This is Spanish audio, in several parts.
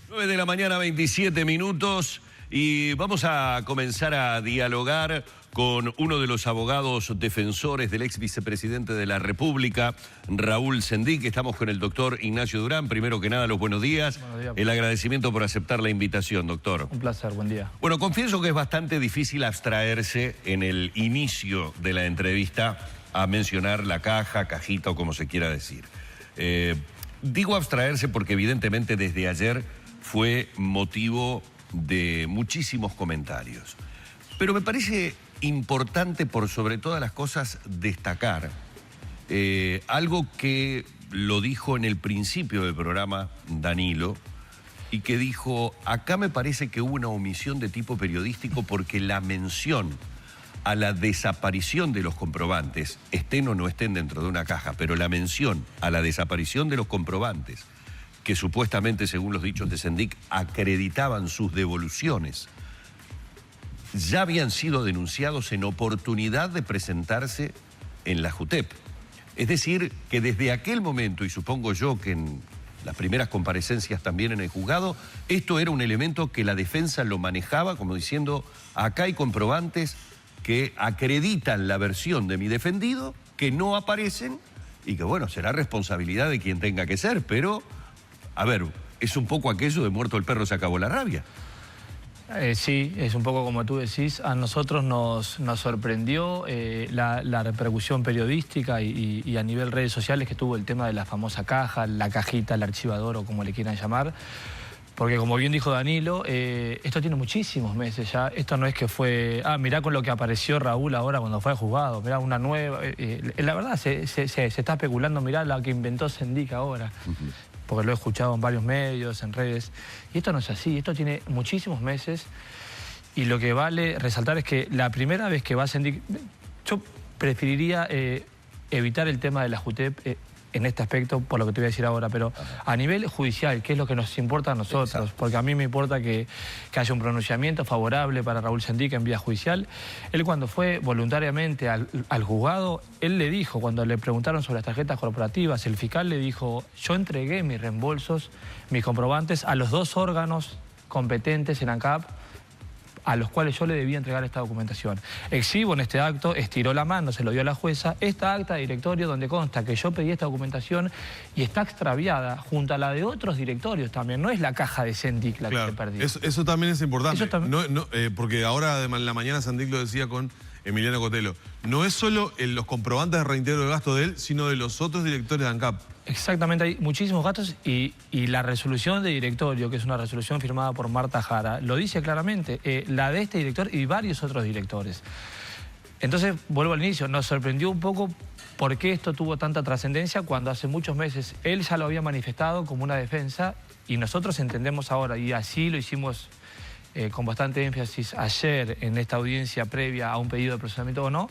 9 de la mañana, 27 minutos, y vamos a comenzar a dialogar con uno de los abogados defensores del ex vicepresidente de la República, Raúl Sendic. Estamos con el doctor Ignacio Durán. Primero que nada, los buenos días. Buenos días. El agradecimiento por aceptar la invitación, doctor. Un placer, buen día. Bueno, confieso que es bastante difícil abstraerse en el inicio de la entrevista a mencionar la cajita o como se quiera decir. Digo abstraerse porque evidentemente desde ayer fue motivo de muchísimos comentarios. Pero me parece importante, por sobre todas las cosas, destacar algo que lo dijo en el principio del programa Danilo, y que dijo: acá me parece que hubo una omisión de tipo periodístico porque la mención a la desaparición de los comprobantes, estén o no estén dentro de una caja, pero la mención a la desaparición de los comprobantes, que supuestamente, según los dichos de Sendic, acreditaban sus devoluciones, ya habían sido denunciados en oportunidad de presentarse en la JUTEP. Es decir, que desde aquel momento, y supongo yo que en las primeras comparecencias también en el juzgado, esto era un elemento que la defensa lo manejaba como diciendo: acá hay comprobantes que acreditan la versión de mi defendido, que no aparecen, y que bueno, será responsabilidad de quien tenga que ser, pero, a ver, es un poco aquello de muerto el perro se acabó la rabia. Sí, es un poco como tú decís. A nosotros nos sorprendió la repercusión periodística y a nivel redes sociales que tuvo el tema de la famosa caja, la cajita, el archivador o como le quieran llamar. Porque como bien dijo Danilo, esto tiene muchísimos meses ya. Esto no es que fue, mirá con lo que apareció Raúl ahora cuando fue al juzgado, mirá una nueva. La verdad se está especulando, mirá la que inventó Sendic ahora. Porque lo he escuchado en varios medios, en redes. Y esto no es así, esto tiene muchísimos meses. Y lo que vale resaltar es que la primera vez que va Sendic, yo preferiría evitar el tema de la JUTEP en este aspecto, por lo que te voy a decir ahora, pero a nivel judicial, ¿qué es lo que nos importa a nosotros? Exacto. Porque a mí me importa que haya un pronunciamiento favorable para Raúl Sendic en vía judicial. Él, cuando fue voluntariamente al juzgado, él le dijo, cuando le preguntaron sobre las tarjetas corporativas, el fiscal le dijo: yo entregué mis reembolsos, mis comprobantes a los dos órganos competentes en ANCAP, a los cuales yo le debía entregar esta documentación. Exhibo en este acto, estiró la mano, se lo dio a la jueza, esta acta de directorio donde consta que yo pedí esta documentación y está extraviada junto a la de otros directorios también. No es la caja de Sendic la que se perdió. Eso también es importante. Eso también... porque ahora en la mañana Sendic lo decía con Emiliano Cotelo. No es solo los comprobantes de reintegro de gasto de él, sino de los otros directores de ANCAP. Exactamente, hay muchísimos gastos y la resolución de directorio, que es una resolución firmada por Marta Jara, lo dice claramente, la de este director y varios otros directores. Entonces, vuelvo al inicio, nos sorprendió un poco por qué esto tuvo tanta trascendencia cuando hace muchos meses él ya lo había manifestado como una defensa, y nosotros entendemos ahora, y así lo hicimos con bastante énfasis ayer en esta audiencia previa a un pedido de procesamiento o no,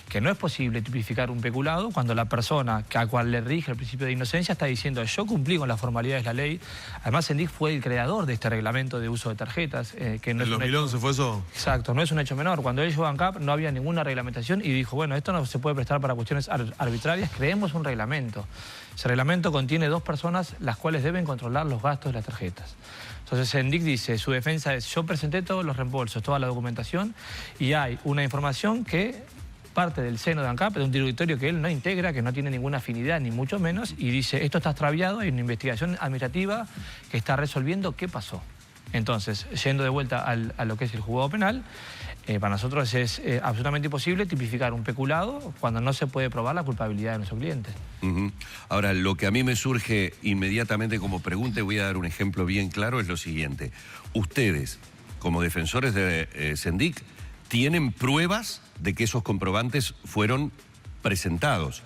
que no es posible tipificar un peculado cuando la persona a cual le rige el principio de inocencia está diciendo: yo cumplí con las formalidades de la ley. Además, Sendic fue el creador de este reglamento de uso de tarjetas. Que no ¿En 2011 fue eso? Exacto, no es un hecho menor. Cuando él llegó a ANCAP no había ninguna reglamentación y dijo: bueno, esto no se puede prestar para cuestiones arbitrarias, creemos un reglamento. Ese reglamento contiene dos personas las cuales deben controlar los gastos de las tarjetas. Entonces Sendic dice, su defensa es: yo presenté todos los reembolsos, toda la documentación, y hay una información que parte del seno de ANCAP, de un directorio que él no integra, que no tiene ninguna afinidad, ni mucho menos, y dice: esto está extraviado, hay una investigación administrativa que está resolviendo qué pasó. Entonces, yendo de vuelta a lo que es el juzgado penal, para nosotros es absolutamente imposible tipificar un peculado cuando no se puede probar la culpabilidad de nuestro cliente. Ahora, lo que a mí me surge inmediatamente como pregunta, y voy a dar un ejemplo bien claro, es lo siguiente. Ustedes, como defensores de Sendic, ¿tienen pruebas de que esos comprobantes fueron presentados?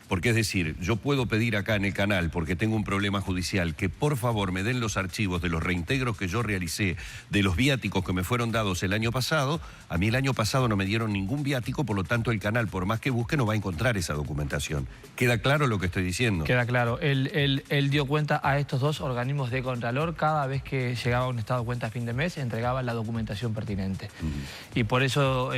Porque es decir, yo puedo pedir acá en el canal, porque tengo un problema judicial, que por favor me den los archivos de los reintegros que yo realicé, de los viáticos que me fueron dados el año pasado. A mí el año pasado no me dieron ningún viático, por lo tanto el canal, por más que busque, no va a encontrar esa documentación. ¿Queda claro lo que estoy diciendo? Queda claro. Él dio cuenta a estos dos organismos de Contralor cada vez que llegaba un estado de cuenta a fin de mes, entregaba la documentación pertinente. Y por eso...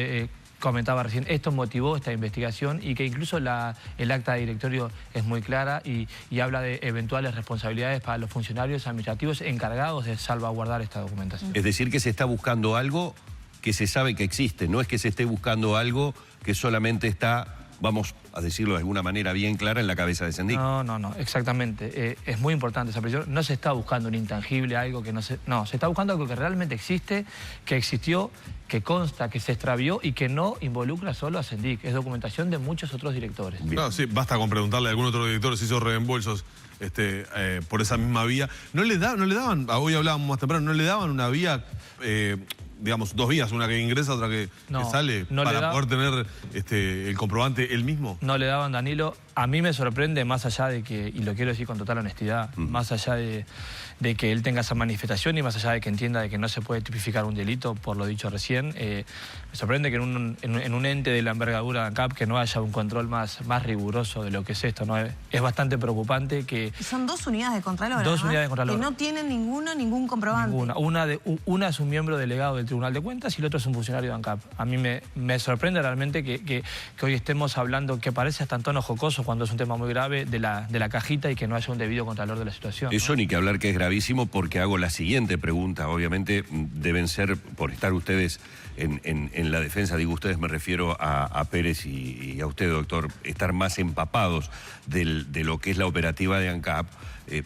comentaba recién, esto motivó esta investigación y que incluso el acta de directorio es muy clara y habla de eventuales responsabilidades para los funcionarios administrativos encargados de salvaguardar esta documentación. Es decir, que se está buscando algo que se sabe que existe, no es que se esté buscando algo que solamente está, vamos a decirlo de alguna manera bien clara, en la cabeza de Sendik. No, exactamente. Es muy importante esa precisión. No se está buscando un intangible, algo que no se... No, se está buscando algo que realmente existe, que existió, que consta, que se extravió y que no involucra solo a Sendik. Es documentación de muchos otros directores. Claro, sí, basta con preguntarle a algún otro director si hizo reembolsos por esa misma vía. No le daban, hoy hablábamos más temprano, no le daban una vía... digamos, dos vías, una que ingresa, otra que sale, para poder tener el comprobante él mismo. No le daban, Danilo. A mí me sorprende, más allá de que, y lo quiero decir con total honestidad, más allá de que él tenga esa manifestación y más allá de que entienda de que no se puede tipificar un delito por lo dicho recién, me sorprende que en un ente de la envergadura de ANCAP que no haya un control más riguroso de lo que es esto, ¿no? Es bastante preocupante que... Son 2 unidades de Contralor, Dos unidades de Contralor. Que no tienen ningún comprobante. Una es un miembro delegado del Tribunal de Cuentas y el otro es un funcionario de ANCAP. A mí me sorprende realmente que hoy estemos hablando, que parece hasta en tono jocoso cuando es un tema muy grave, de la cajita y que no haya un debido contralor de la situación, ¿no? Eso ni que hablar que es gravísimo, porque hago la siguiente pregunta. Obviamente deben ser, por estar ustedes en la defensa, digo ustedes, me refiero a Pérez y a usted, doctor, estar más empapados de lo que es la operativa de ANCAP.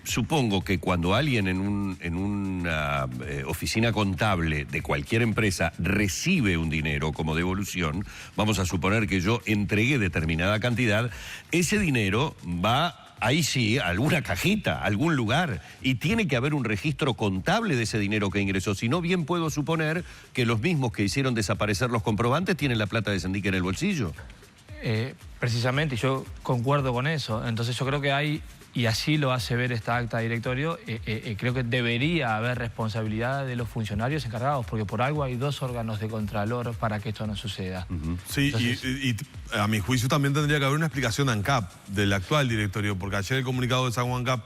Supongo que cuando alguien en una oficina contable de cualquier empresa recibe un dinero como devolución, vamos a suponer que yo entregué determinada cantidad, ese dinero va, ahí sí, a alguna cajita, a algún lugar, y tiene que haber un registro contable de ese dinero que ingresó. Si no, bien puedo suponer que los mismos que hicieron desaparecer los comprobantes tienen la plata de Sendik en el bolsillo. Precisamente, yo concuerdo con eso. Entonces yo creo que hay, y así lo hace ver esta acta de directorio, creo que debería haber responsabilidad de los funcionarios encargados, porque por algo hay 2 órganos de contralor para que esto no suceda. Sí, entonces, y a mi juicio también tendría que haber una explicación de ANCAP, del actual directorio, porque ayer el comunicado de San Juan ANCAP,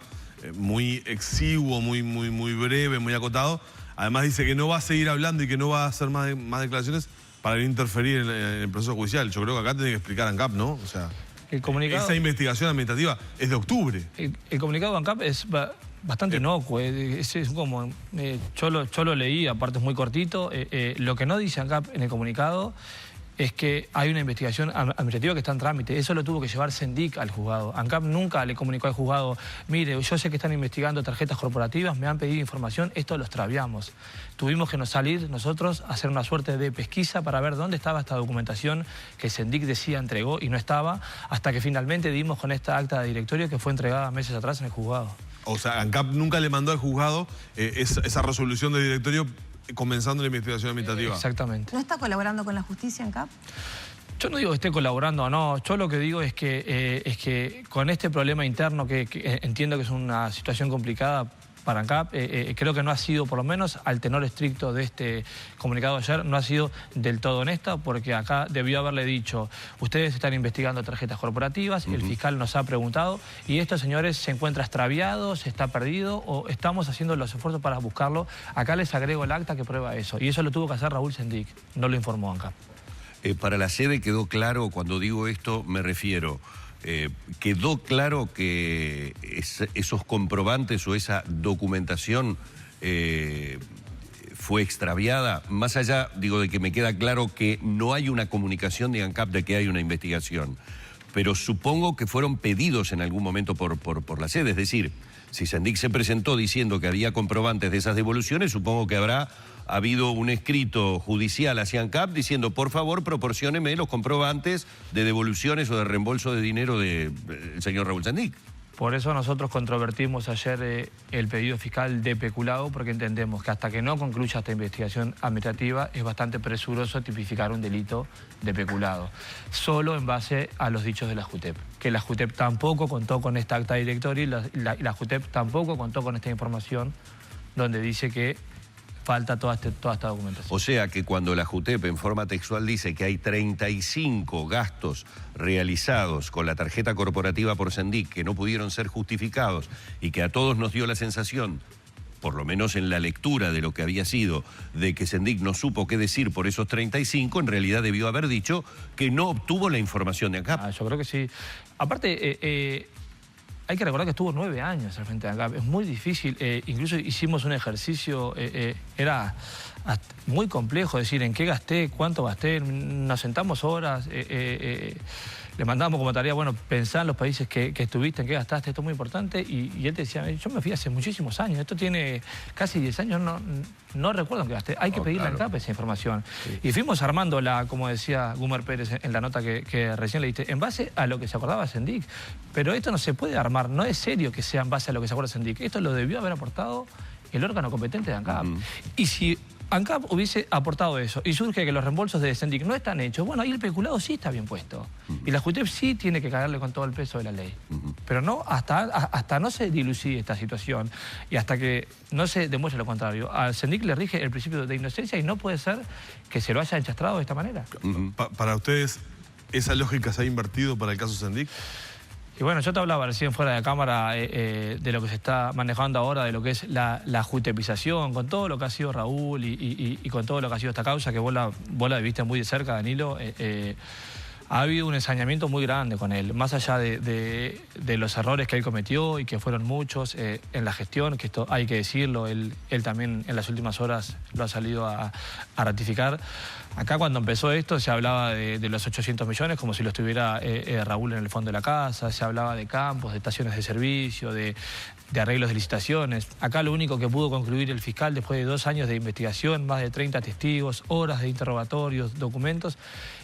muy exiguo, muy breve, muy acotado, además dice que no va a seguir hablando y que no va a hacer más declaraciones para no interferir en el proceso judicial. Yo creo que acá tiene que explicar ANCAP, ¿no? O sea, el comunicado, esa investigación administrativa es de octubre. El comunicado de ANCAP es bastante inocuo. Es como, yo lo leí, aparte es muy cortito. Lo que no dice ANCAP en el comunicado es que hay una investigación administrativa que está en trámite. Eso lo tuvo que llevar Sendik al juzgado. ANCAP nunca le comunicó al juzgado: mire, yo sé que están investigando tarjetas corporativas, me han pedido información, esto lo extraviamos. Tuvimos que salir nosotros a hacer una suerte de pesquisa para ver dónde estaba esta documentación que Sendik decía entregó y no estaba, hasta que finalmente dimos con esta acta de directorio que fue entregada meses atrás en el juzgado. O sea, ANCAP nunca le mandó al juzgado esa resolución del directorio comenzando la investigación administrativa. Exactamente. ¿No está colaborando con la justicia, ANCAP? Yo no digo que esté colaborando o no, yo lo que digo es que con este problema interno, que entiendo que es una situación complicada para ANCAP, creo que no ha sido, por lo menos al tenor estricto de este comunicado de ayer, no ha sido del todo honesta, porque acá debió haberle dicho: ustedes están investigando tarjetas corporativas, el fiscal nos ha preguntado, y estos señores se encuentra extraviado, se está perdido, o estamos haciendo los esfuerzos para buscarlo. Acá les agrego el acta que prueba eso, y eso lo tuvo que hacer Raúl Sendik, no lo informó ANCAP. Para la sede quedó claro, cuando digo esto me refiero... quedó claro que esos comprobantes o esa documentación fue extraviada, más allá, digo, de que me queda claro que no hay una comunicación de ANCAP de que hay una investigación, pero supongo que fueron pedidos en algún momento por la sede. Es decir, si Sendik se presentó diciendo que había comprobantes de esas devoluciones, supongo que habrá habido un escrito judicial hacia ANCAP diciendo: por favor, proporcióneme los comprobantes de devoluciones o de reembolso de dinero del señor Raúl Sendik. Por eso nosotros controvertimos ayer el pedido fiscal de peculado, porque entendemos que hasta que no concluya esta investigación administrativa es bastante presuroso tipificar un delito de peculado, solo en base a los dichos de la JUTEP, que la JUTEP tampoco contó con esta acta directoria y la JUTEP tampoco contó con esta información donde dice que falta toda esta documentación. O sea que cuando la JUTEP en forma textual dice que hay 35 gastos realizados con la tarjeta corporativa por Sendik que no pudieron ser justificados y que a todos nos dio la sensación por lo menos en la lectura de lo que había sido, de que Sendik no supo qué decir por esos 35, en realidad debió haber dicho que no obtuvo la información de ANCAP. Yo creo que sí. Aparte, hay que recordar que estuvo 9 años al frente de ANCAP. Es muy difícil. Incluso hicimos un ejercicio, era muy complejo decir en qué gasté, cuánto gasté. Nos sentamos horas, le mandamos como tarea, bueno, pensá en los países que estuviste, en qué gastaste, esto es muy importante. Y él te decía, yo me fui hace muchísimos años, esto tiene casi 10 años, no recuerdo en qué gasté. Hay que pedirle a ANCAP esa información. Sí. Y fuimos armándola, como decía Gumer Pérez en la nota que recién leíste, en base a lo que se acordaba Sendik. Pero esto no se puede armar, no es serio que sea en base a lo que se acuerda Sendik. Esto lo debió haber aportado el órgano competente de ANCAP. Y si ANCAP hubiese aportado eso y surge que los reembolsos de Sendik no están hechos, bueno, ahí el peculado sí está bien puesto. Y la JUTEP sí tiene que caerle con todo el peso de la ley. Pero no, hasta no se dilucide esta situación y hasta que no se demuestre lo contrario. Al Sendik le rige el principio de inocencia y no puede ser que se lo haya enchastrado de esta manera. Para ustedes, ¿esa lógica se ha invertido para el caso Sendik? Y bueno, yo te hablaba recién fuera de cámara de lo que se está manejando ahora, de lo que es la jutepización, con todo lo que ha sido Raúl y con todo lo que ha sido esta causa, que vos la viviste muy de cerca, Danilo. Ha habido un ensañamiento muy grande con él, más allá de los errores que él cometió y que fueron muchos en la gestión, que esto hay que decirlo, él también en las últimas horas lo ha salido a ratificar. Acá cuando empezó esto se hablaba de los 800 millones como si lo estuviera Raúl en el fondo de la casa, se hablaba de campos, de estaciones de servicio, de arreglos de licitaciones. Acá lo único que pudo concluir el fiscal después de 2 años de investigación, más de 30 testigos, horas de interrogatorios, documentos,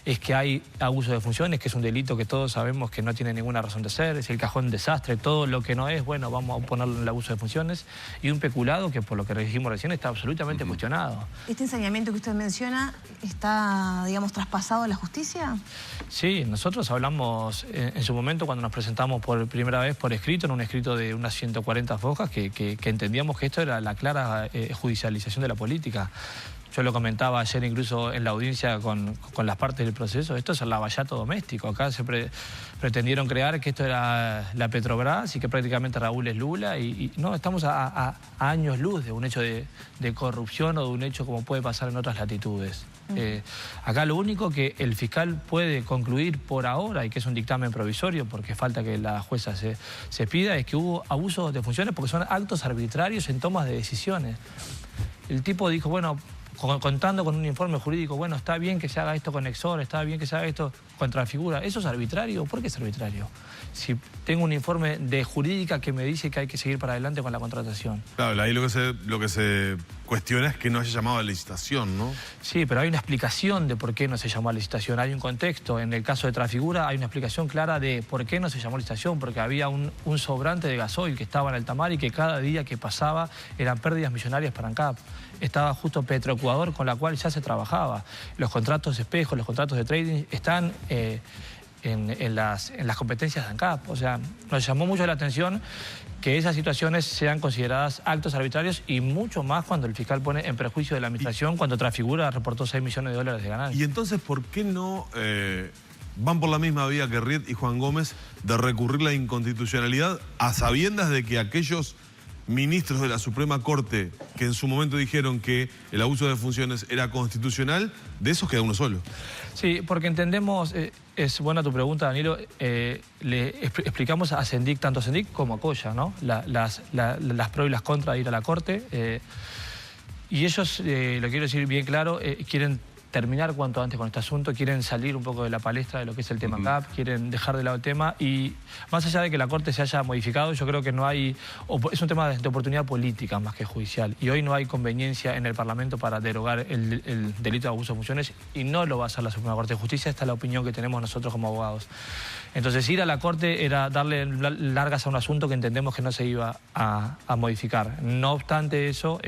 es que hay abuso de funciones, que es un delito que todos sabemos que no tiene ninguna razón de ser, es el cajón desastre, todo lo que no es, bueno, vamos a ponerlo en el abuso de funciones, y un peculado que, por lo que dijimos recién, está absolutamente cuestionado. ¿Este ensañamiento que usted menciona está, digamos, traspasado a la justicia? Sí, nosotros hablamos en su momento cuando nos presentamos por primera vez por escrito, en un escrito de unas 140 hojas, que entendíamos que esto era la clara judicialización de la política. Yo lo comentaba ayer incluso en la audiencia con las partes del proceso, esto es el lavallato doméstico. Acá se pretendieron crear que esto era la Petrobras y que prácticamente Raúl es Lula y no, estamos a años luz de un hecho de corrupción o de un hecho como puede pasar en otras latitudes. Acá lo único que el fiscal puede concluir por ahora, y que es un dictamen provisorio porque falta que la jueza se pida, es que hubo abusos de funciones porque son actos arbitrarios en tomas de decisiones. El tipo dijo, bueno, contando con un informe jurídico, bueno, está bien que se haga esto con Exor, está bien que se haga esto contra la figura. ¿Eso es arbitrario? ¿Por qué es arbitrario? Si tengo un informe de jurídica que me dice que hay que seguir para adelante con la contratación. Claro, ahí lo que se cuestiona es que no haya llamado a licitación, ¿no? Sí, pero hay una explicación de por qué no se llamó a licitación. Hay un contexto. En el caso de Trafigura hay una explicación clara de por qué no se llamó a licitación, porque había un sobrante de gasoil que estaba en alta mar y que cada día que pasaba eran pérdidas millonarias para ANCAP. Estaba justo Petroecuador, con la cual ya se trabajaba. Los contratos de espejo, los contratos de trading están en las competencias de ANCAP. O sea, nos llamó mucho la atención que esas situaciones sean consideradas actos arbitrarios y mucho más cuando el fiscal pone en perjuicio de la administración, cuando Trafigura reportó $6 millones de ganancias. Y entonces, ¿por qué no van por la misma vía que Riet y Juan Gómez de recurrir la inconstitucionalidad a sabiendas de que aquellos ministros de la Suprema Corte que en su momento dijeron que el abuso de funciones era constitucional, de esos queda uno solo? Sí, porque entendemos, es buena tu pregunta, Danilo, le explicamos a Sendik, tanto a Sendik como a Coya, ¿no? Las pros y las contras de ir a la Corte, y ellos, lo quiero decir bien claro, quieren terminar cuanto antes con este asunto, quieren salir un poco de la palestra de lo que es el tema ANCAP, quieren dejar de lado el tema y más allá de que la Corte se haya modificado, yo creo que no hay, es un tema de oportunidad política más que judicial y hoy no hay conveniencia en el Parlamento para derogar el delito de abuso de funciones y no lo va a hacer la Suprema Corte de Justicia, esta es la opinión que tenemos nosotros como abogados. Entonces ir a la Corte era darle largas a un asunto que entendemos que no se iba a modificar. No obstante eso,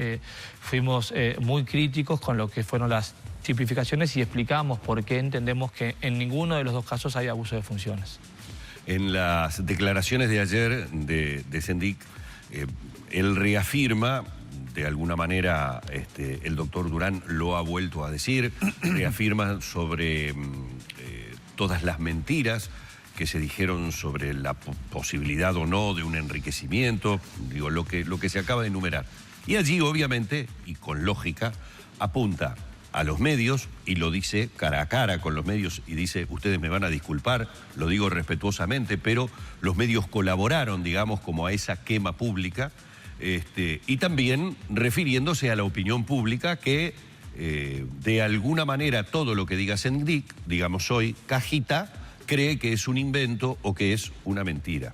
fuimos muy críticos con lo que fueron las tipificaciones y explicamos por qué entendemos que en ninguno de los dos casos hay abuso de funciones. En las declaraciones de ayer de Sendik, él reafirma, de alguna manera el doctor Durán lo ha vuelto a decir, reafirma sobre todas las mentiras que se dijeron sobre la posibilidad o no de un enriquecimiento, digo, lo que se acaba de enumerar. Y allí, obviamente, y con lógica, apunta a los medios y lo dice cara a cara con los medios y dice, ustedes me van a disculpar, lo digo respetuosamente, pero los medios colaboraron, digamos, como a esa quema pública, y también refiriéndose a la opinión pública que de alguna manera todo lo que diga Sendik, digamos hoy, Cajita, cree que es un invento o que es una mentira.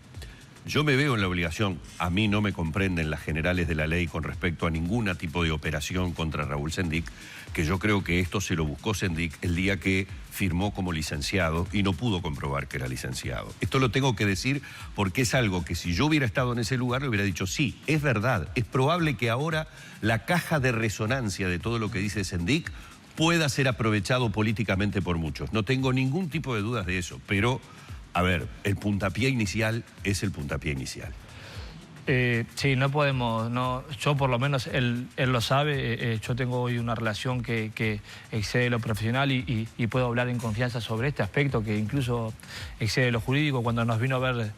Yo me veo en la obligación, a mí no me comprenden las generales de la ley con respecto a ningún tipo de operación contra Raúl Sendik, que yo creo que esto se lo buscó Sendik el día que firmó como licenciado y no pudo comprobar que era licenciado. Esto lo tengo que decir porque es algo que si yo hubiera estado en ese lugar le hubiera dicho, sí, es verdad, es probable que ahora la caja de resonancia de todo lo que dice Sendik pueda ser aprovechado políticamente por muchos. No tengo ningún tipo de dudas de eso, pero... A ver, el puntapié inicial es el puntapié inicial. Sí, no podemos, yo por lo menos, él lo sabe, yo tengo hoy una relación que excede lo profesional y puedo hablar en confianza sobre este aspecto que incluso excede lo jurídico. Cuando nos vino a ver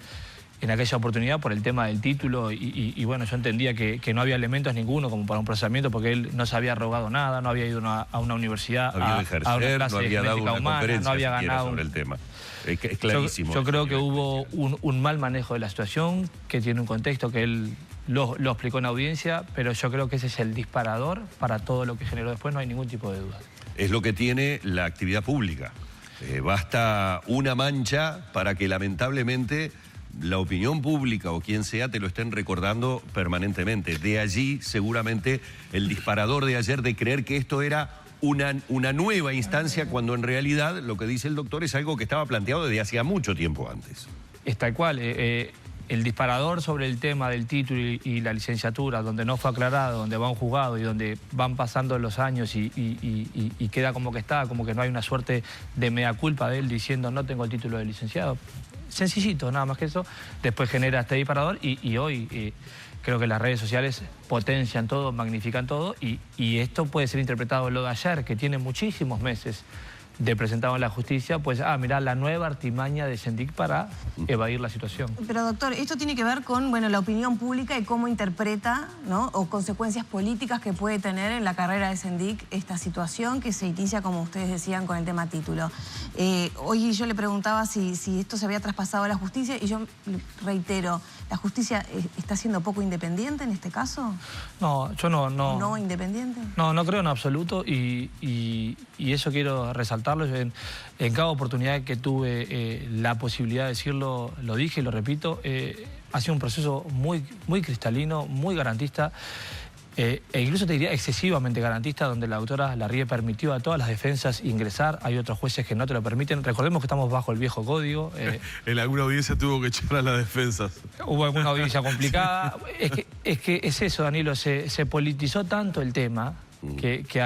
en aquella oportunidad por el tema del título y bueno, yo entendía que no había elementos ninguno como para un procesamiento porque él no se había arrogado nada, no había ido a una universidad no había ejercer, a una clase no había de dado genética una humana, conferencia no había ganado sobre el tema. Es clarísimo. Yo creo que hubo un mal manejo de la situación, que tiene un contexto que él lo explicó en audiencia, pero yo creo que ese es el disparador para todo lo que generó después, no hay ningún tipo de duda. Es lo que tiene la actividad pública. Basta una mancha para que lamentablemente la opinión pública o quien sea te lo estén recordando permanentemente. De allí seguramente el disparador de ayer de creer que esto era una nueva instancia cuando en realidad lo que dice el doctor es algo que estaba planteado desde hacía mucho tiempo antes. Es tal cual. El disparador sobre el tema del título y la licenciatura, donde no fue aclarado, donde va un juzgado y donde van pasando los años y queda como que está, como que no hay una suerte de mea culpa de él diciendo no tengo el título de licenciado. Sencillito, nada más que eso. Después genera este disparador y hoy creo que las redes sociales potencian todo, magnifican todo y esto puede ser interpretado lo de ayer, que tiene muchísimos meses de presentado en la justicia, pues, mirá, la nueva artimaña de Sendik para evadir la situación. Pero doctor, esto tiene que ver con, bueno, la opinión pública y cómo interpreta, ¿no? O consecuencias políticas que puede tener en la carrera de Sendik esta situación que se inicia, como ustedes decían, con el tema título. Hoy yo le preguntaba si esto se había traspasado a la justicia y yo reitero, ¿la justicia está siendo poco independiente en este caso? No, yo no. ¿No independiente? No creo en absoluto y eso quiero resaltarlo. En cada oportunidad que tuve la posibilidad de decirlo, lo dije y lo repito, ha sido un proceso muy cristalino, muy garantista, e incluso te diría excesivamente garantista, donde la doctora Larrié permitió a todas las defensas ingresar. Hay otros jueces que no te lo permiten. Recordemos que estamos bajo el viejo código. En alguna audiencia tuvo que echar a las defensas. Hubo alguna audiencia complicada. Es que es eso, Danilo, se politizó tanto el tema que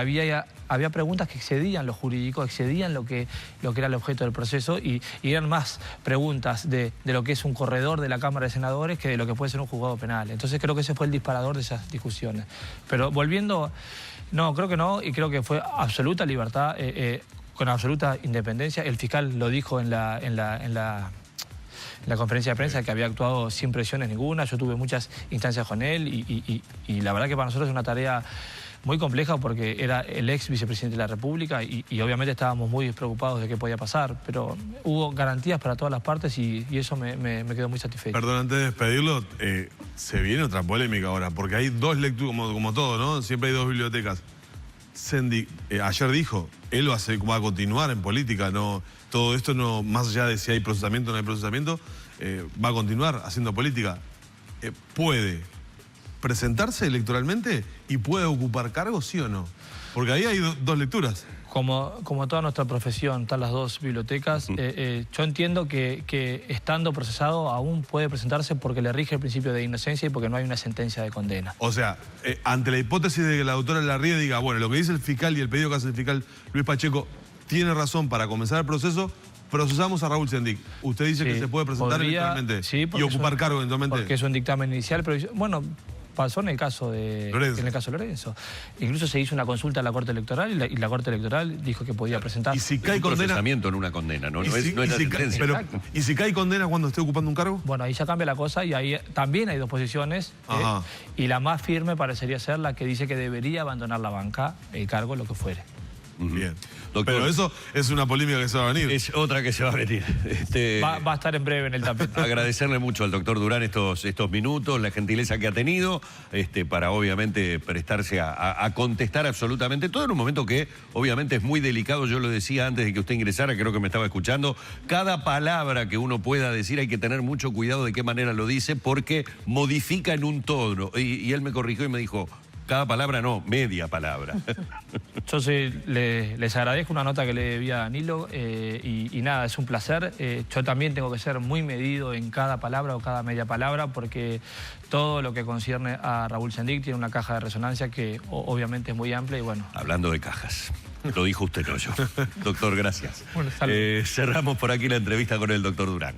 había preguntas que excedían lo jurídico, excedían lo que era el objeto del proceso y eran más preguntas de lo que es un corredor de la Cámara de Senadores que de lo que puede ser un juzgado penal. Entonces creo que ese fue el disparador de esas discusiones. Pero volviendo, no, creo que no, y creo que fue absoluta libertad, con absoluta independencia. El fiscal lo dijo en la conferencia de prensa, que había actuado sin presiones ninguna. Yo tuve muchas instancias con él y la verdad que para nosotros es una tarea muy compleja porque era el ex vicepresidente de la República y obviamente estábamos muy preocupados de qué podía pasar, pero hubo garantías para todas las partes y eso me quedó muy satisfecho. Perdón, antes de despedirlo, se viene otra polémica ahora, porque hay dos lecturas, como todo, ¿no? Siempre hay dos bibliotecas. Sendik ayer dijo, él va a continuar en política, no, todo esto no, más allá de si hay procesamiento o no hay procesamiento, va a continuar haciendo política. Puede presentarse electoralmente y puede ocupar cargos, ¿sí o no? Porque ahí hay dos lecturas. Como toda nuestra profesión, están las dos bibliotecas. Yo entiendo que estando procesado aún puede presentarse porque le rige el principio de inocencia y porque no hay una sentencia de condena. O sea, ante la hipótesis de que la doctora Larrié diga, bueno, lo que dice el fiscal y el pedido que hace el fiscal Luis Pacheco tiene razón para comenzar el proceso, procesamos a Raúl Sendik. Usted dice que se puede presentar eventualmente y ocupar cargo eventualmente. Porque es un dictamen inicial, pero bueno, pasó en el caso de Lorenzo. Incluso se hizo una consulta a la Corte Electoral y la Corte Electoral dijo que podía presentar. Y si cae un condena, procesamiento en una condena, no es la sentencia. ¿Y si cae condena cuando esté ocupando un cargo? Bueno, ahí ya cambia la cosa y ahí también hay dos posiciones. Y la más firme parecería ser la que dice que debería abandonar la banca, el cargo, lo que fuere. Bien. Doctor, pero eso es una polémica que se va a venir. Es otra que se va a venir. Va a estar en breve en el tapete. Agradecerle mucho al doctor Durán estos minutos, la gentileza que ha tenido, para obviamente prestarse a contestar absolutamente todo en un momento que obviamente es muy delicado. Yo lo decía antes de que usted ingresara, creo que me estaba escuchando. Cada palabra que uno pueda decir hay que tener mucho cuidado de qué manera lo dice, porque modifica en un tono. Y él me corrigió y me dijo, cada palabra no, media palabra. Yo sí, les agradezco una nota que le debía a Danilo y nada, es un placer. Yo también tengo que ser muy medido en cada palabra o cada media palabra porque todo lo que concierne a Raúl Sendic tiene una caja de resonancia que obviamente es muy amplia y bueno. Hablando de cajas, lo dijo usted, no yo. Doctor, gracias. Bueno, salud. Cerramos por aquí la entrevista con el doctor Durán.